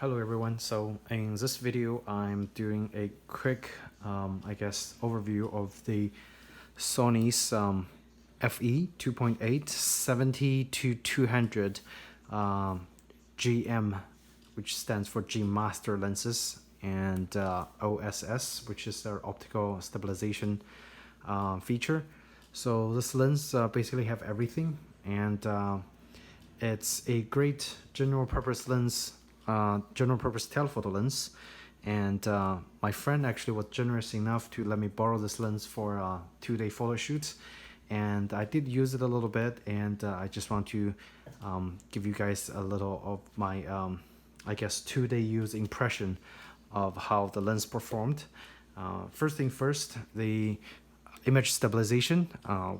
Hello everyone. So in this video I'm doing a quick overview of the Sony's FE 2.8 70 to 200 GM, which stands for G Master lenses, and OSS, which is their optical stabilization feature. So this lens basically have everything, and it's a great general purpose lens, general purpose telephoto lens. And my friend actually was generous enough to let me borrow this lens for a 2-day photo shoot. And I did use it a little bit, and I just want to give you guys a little of my 2-day use impression of how the lens performed. First thing first, the image stabilization,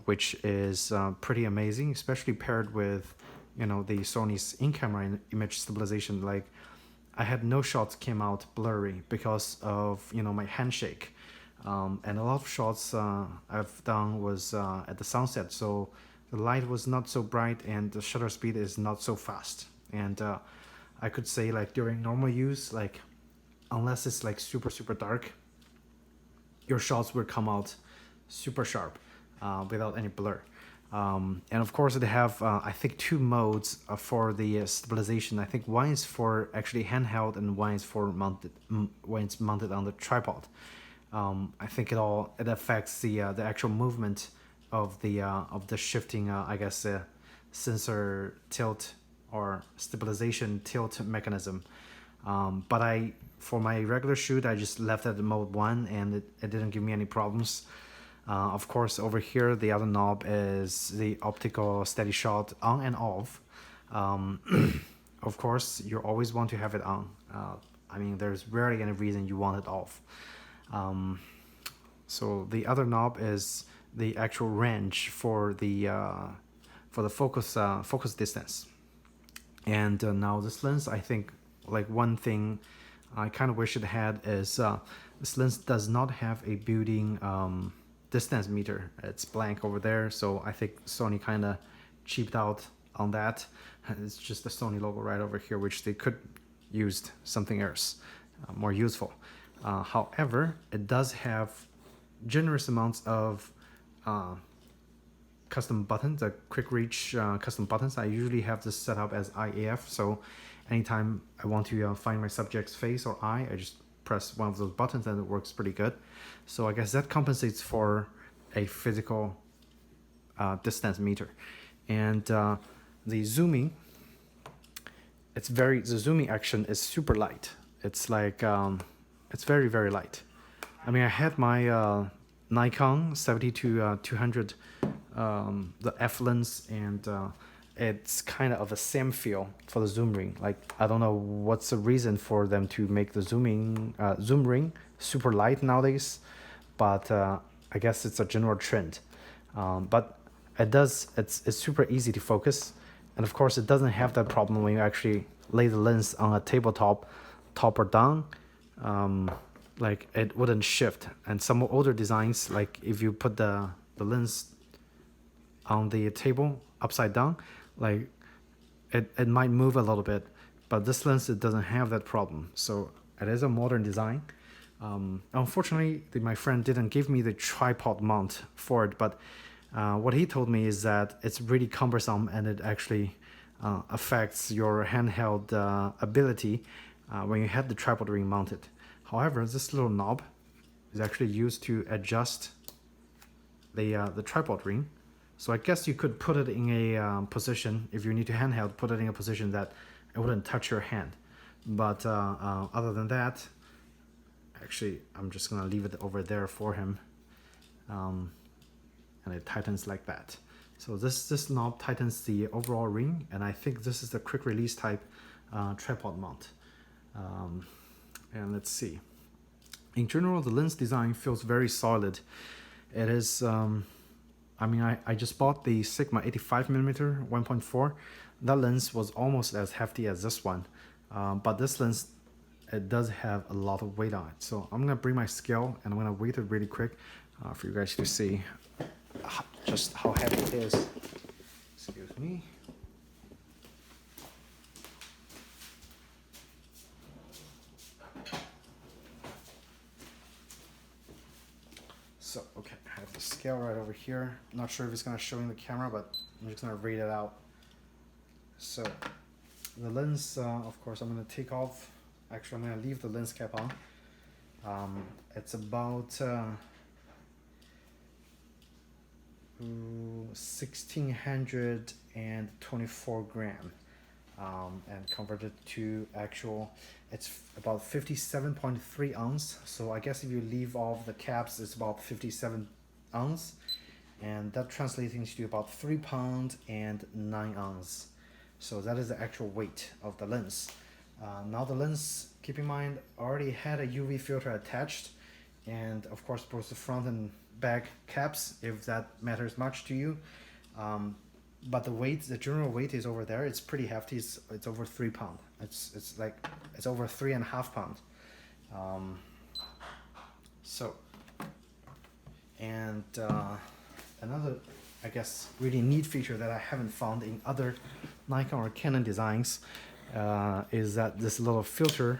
which is pretty amazing, especially paired with the Sony's in-camera image stabilization. Like, I had no shots came out blurry because of my handshake, and a lot of shots I've done was at the sunset, so the light was not so bright and the shutter speed is not so fast. And I could say, like, during normal use, like, unless it's like super dark, your shots will come out super sharp without any blur. And of course they have I think 2 modes for the stabilization. I think one is for actually handheld and one is for mounted when it's mounted on the tripod. I think it affects the actual movement of the shifting sensor tilt or stabilization tilt mechanism. But for my regular shoot, I just left it at mode 1, and it didn't give me any problems. Of course, over here, the other knob is the optical steady shot on and off. Of course, you always want to have it on. I mean, there's rarely any reason you want it off. So the other knob is the actual range for the focus distance. And now this lens, I think, like, one thing I kind of wish it had is this lens does not have a built-in distance meter. It's blank over there, so I think Sony kind of cheaped out on that. It's just the Sony logo right over here, which they could used something else more useful. However, it does have generous amounts of custom buttons, quick reach custom buttons. I usually have this set up as IAF, so anytime I want to find my subject's face or eye, I just press one of those buttons and it works pretty good. So I guess that compensates for a physical distance meter. And the zooming, the zooming action is super light. It's like it's very light. I mean, I had my Nikon 70 to 200 the F lens, and it's kind of a same feel for the zoom ring. Like, I don't know what's the reason for them to make the zoom ring super light nowadays, but I guess it's a general trend. But it's super easy to focus, and of course it doesn't have that problem when you actually lay the lens on a tabletop, top or down. Like, it wouldn't shift. And some older designs, like if you put the lens on the table upside down, like it might move a little bit, but this lens, it doesn't have that problem. So it is a modern design. Unfortunately, my friend didn't give me the tripod mount for it, but what he told me is that it's really cumbersome, and it actually affects your handheld ability when you have the tripod ring mounted. However, this little knob is actually used to adjust the tripod ring. So I guess you could put it in a position, if you need to handheld, put it in a position that it wouldn't touch your hand. But other than that, actually, I'm just gonna leave it over there for him, and it tightens like that. So this knob tightens the overall ring, and I think this is the quick release type tripod mount. And let's see. In general, the lens design feels very solid. It is. I mean, I just bought the Sigma 85mm 1.4. That lens was almost as hefty as this one, but this lens, it does have a lot of weight on it. So I'm gonna bring my scale and I'm gonna weight it really quick for you guys to see just how heavy it is. Excuse me. So, okay, I have the scale right over here. Not sure if it's gonna show in the camera, but I'm just gonna read it out. So, the lens, of course, I'm gonna take off. Actually, I'm gonna leave the lens cap on. It's about 1624 gram, and converted to actual, it's about 57.3 ounce. So I guess if you leave off the caps, it's about 57 ounce, and that translates into about 3 pounds and 9 ounce. So that is the actual weight of the lens. Now the lens, keep in mind, already had a UV filter attached, and of course both the front and back caps, if that matters much to you. But the weight, the general weight is over there. It's pretty hefty. It's over 3 pounds. It's over 3.5 pounds. So, and another, I guess, really neat feature that I haven't found in other Nikon or Canon designs is that this little filter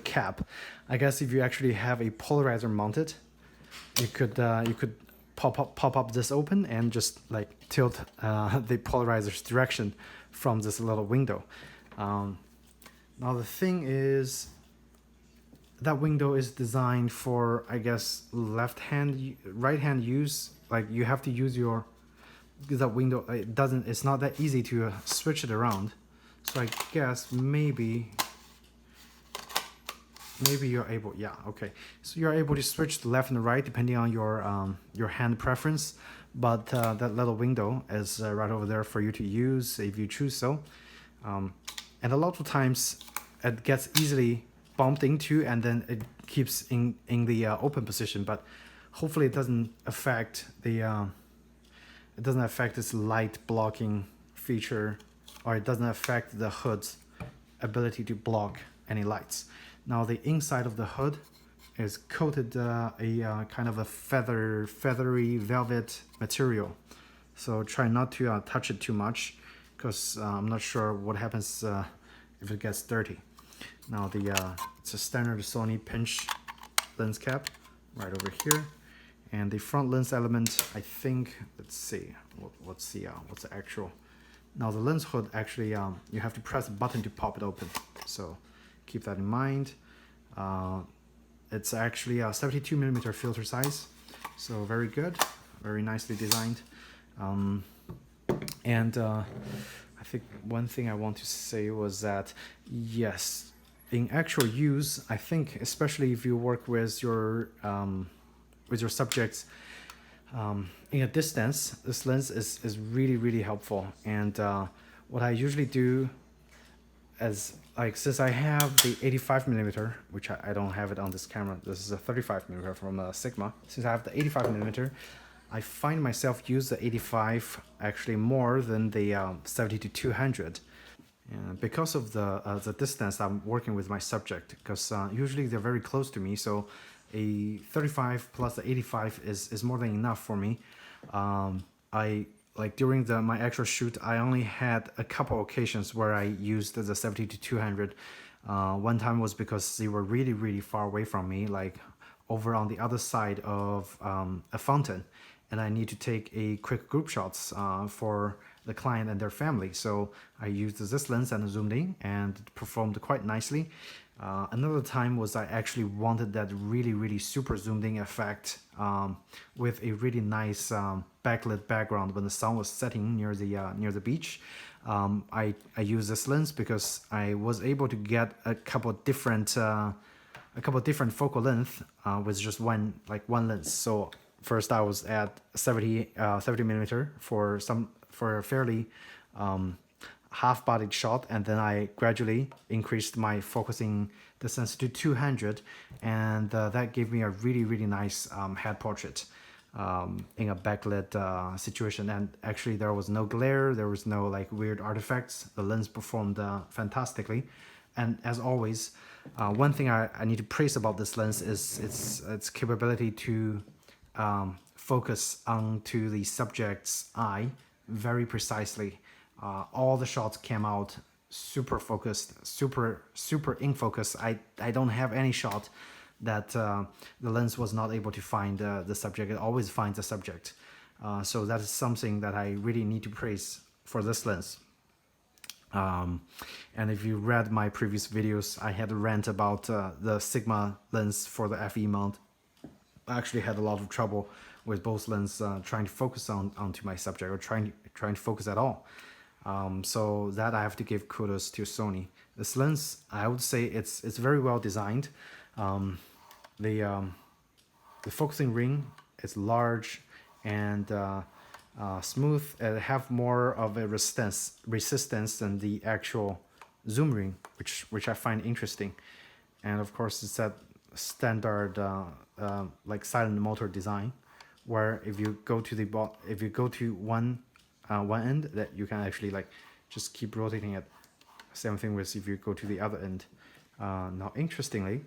cap. I guess if you actually have a polarizer mounted, you could pop up this open and just like tilt the polarizer's direction from this little window. Now the thing is, that window is designed for, I guess, right hand use. Like you have to use that window. It's not that easy to switch it around. So I guess maybe you're able, yeah, okay. So you're able to switch to left and right depending on your hand preference, but that little window is right over there for you to use if you choose so. And a lot of times it gets easily bumped into, and then it keeps in the open position, but hopefully it doesn't affect this light blocking feature, or it doesn't affect the hood's ability to block any lights. Now the inside of the hood is coated a kind of a feathery velvet material. So try not to touch it too much, because I'm not sure what happens if it gets dirty. Now it's a standard Sony pinch lens cap right over here, and the front lens element, I think, let's see, what's the actual. Now the lens hood, actually you have to press a button to pop it open, so keep that in mind. It's actually a 72mm filter size, so very good, very nicely designed. And I think one thing I want to say was that, yes, in actual use, I think especially if you work with your subjects in a distance, this lens is really helpful. And what I usually do, as like, since I have the 85mm, which I don't have it on this camera, this is a 35mm from Sigma. Since I have the 85mm, I find myself use the 85 actually more than the 70-200. Because of the distance I'm working with my subject, because usually they're very close to me, so a 35 plus the 85 is more than enough for me. Like during my actual shoot, I only had a couple occasions where I used the 70-200. One time was because they were really far away from me, like over on the other side of a fountain, and I need to take a quick group shots for the client and their family. So I used this lens and zoomed in, and it performed quite nicely. Another time was I actually wanted that really super zoomed in effect with a really nice backlit background when the sun was setting near the beach. I used this lens because I was able to get a couple different focal length with just one lens. So first I was at 70mm for a fairly half-bodied shot, and then I gradually increased my focusing distance to 200, and that gave me a really nice head portrait in a backlit situation. And actually there was no glare, there was no like weird artifacts. The lens performed fantastically. And as always, one thing I need to praise about this lens is its capability to focus onto the subject's eye very precisely. All the shots came out super focused, super in focus. I don't have any shot that the lens was not able to find the subject. It always finds the subject. So that is something that I really need to praise for this lens. And if you read my previous videos, I had a rant about the Sigma lens for the FE mount. I actually had a lot of trouble with both lenses trying to focus onto my subject, or trying to focus at all. So that I have to give kudos to Sony. This lens, I would say it's very well designed. The focusing ring is large and smooth. It have more of a resistance than the actual zoom ring, which I find interesting. And of course, it's that standard like silent motor design, where if you go to one end, that you can actually like just keep rotating it. Same thing with if you go to the other end. Now, interestingly,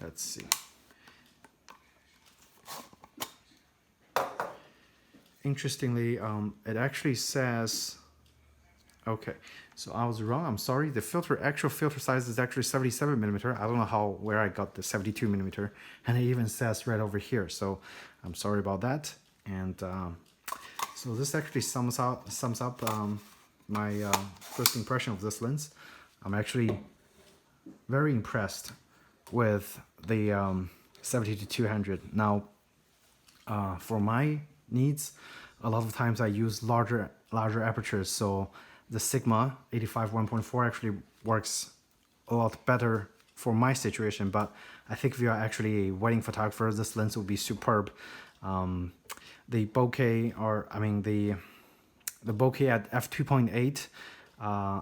let's see. Interestingly, it actually says, okay, so I was wrong. I'm sorry. The actual filter size is actually 77 millimeter. I don't know where I got the 72 millimeter, and it even says right over here. So I'm sorry about that. And so this actually sums up my first impression of this lens. I'm actually very impressed with the 70-200. Now, for my needs, a lot of times I use larger apertures, so the Sigma 85 1.4 actually works a lot better for my situation. But I think if you are actually a wedding photographer, this lens will be superb. The bokeh, or I mean the bokeh at f2.8,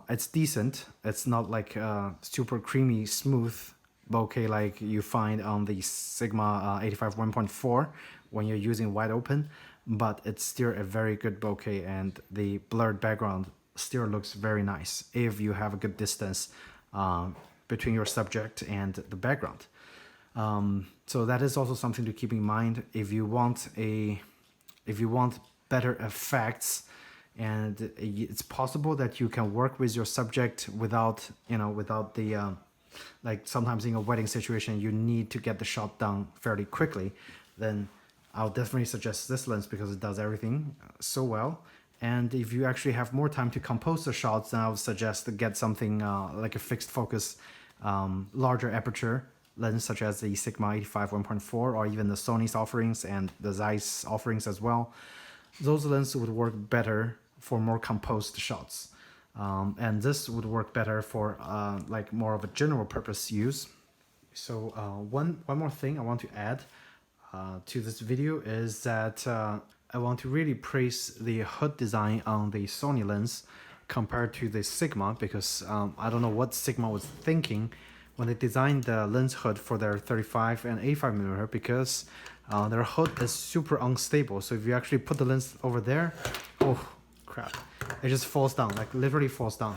it's decent. It's not like super creamy smooth bokeh like you find on the Sigma 85 1.4 when you're using wide open, but it's still a very good bokeh, and the blurred background still looks very nice if you have a good distance between your subject and the background. So that is also something to keep in mind if you want better effects, and it's possible that you can work with your subject without the like sometimes in a wedding situation you need to get the shot done fairly quickly. Then I'll definitely suggest this lens because it does everything so well. And if you actually have more time to compose the shots, then I would suggest to get something like a fixed focus, larger aperture lens, such as the Sigma 85 1.4 or even the Sony's offerings and the Zeiss offerings as well. Those lenses would work better for more composed shots. And this would work better for like more of a general purpose use. So one more thing I want to add to this video is that I want to really praise the hood design on the Sony lens compared to the Sigma, because I don't know what Sigma was thinking when they designed the lens hood for their 35 and 85 millimeter, because their hood is super unstable. So if you actually put the lens over there, oh crap, it just falls down, like literally falls down.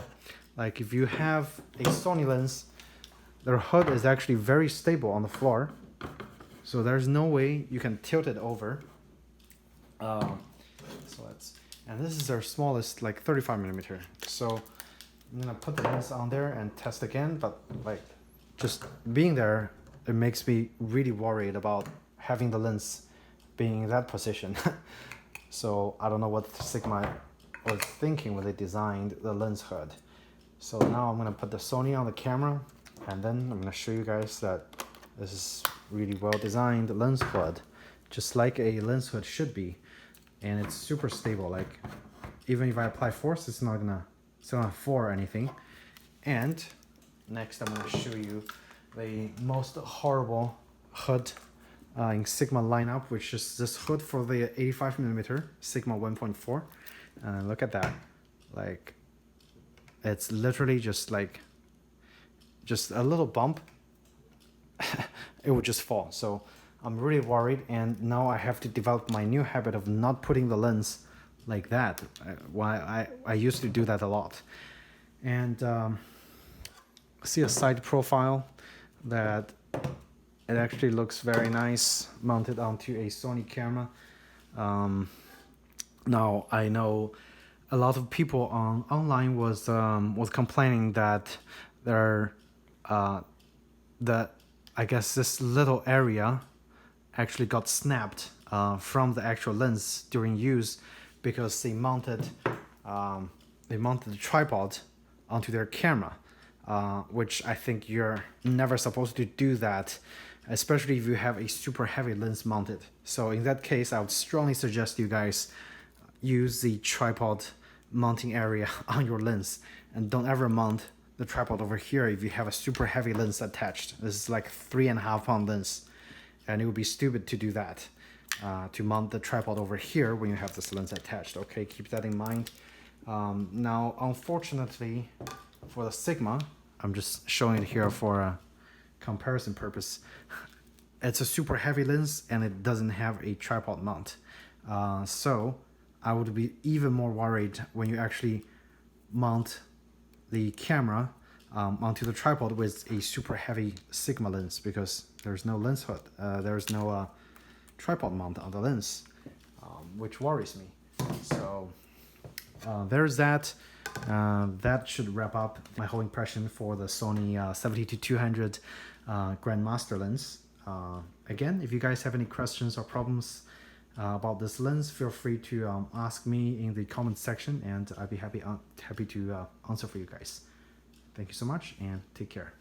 Like if you have a Sony lens, their hood is actually very stable on the floor, so there's no way you can tilt it over. And this is their smallest, like 35 millimeter. So I'm gonna put the lens on there and test again, but like just being there, it makes me really worried about having the lens being in that position. So I don't know what Sigma was thinking when they designed the lens hood. So now I'm gonna put the Sony on the camera, and then I'm gonna show you guys that this is really well designed lens hood, just like a lens hood should be. And it's super stable. Like even if I apply force, it's not gonna fall or anything. And next I'm gonna show you the most horrible hood in Sigma lineup, which is this hood for the 85 millimeter Sigma 1.4. Look at that. Like it's literally just a little bump. It would just fall. So I'm really worried, and now I have to develop my new habit of not putting the lens like that. I used to do that a lot. And see a side profile that it actually looks very nice mounted onto a Sony camera. Now I know a lot of people online was complaining that their I guess this little area actually got snapped from the actual lens during use, because they mounted the tripod onto their camera, which I think you're never supposed to do that, especially if you have a super heavy lens mounted. So in that case, I would strongly suggest you guys use the tripod mounting area on your lens, and don't ever mount the tripod over here if you have a super heavy lens attached. This is like 3.5 pound lens, and it would be stupid to do that, to mount the tripod over here when you have this lens attached. Okay, keep that in mind. Now, unfortunately, for the Sigma, I'm just showing it here for a comparison purpose. It's a super heavy lens and it doesn't have a tripod mount. So I would be even more worried when you actually mount the camera onto the tripod with a super heavy Sigma lens, because there's no lens hood, there's no tripod mount on the lens, which worries me. So there's that. That should wrap up my whole impression for the Sony 70-200 Grandmaster lens. Again, if you guys have any questions or problems about this lens, feel free to ask me in the comment section, and I'd be happy to answer for you guys. Thank you so much, and take care.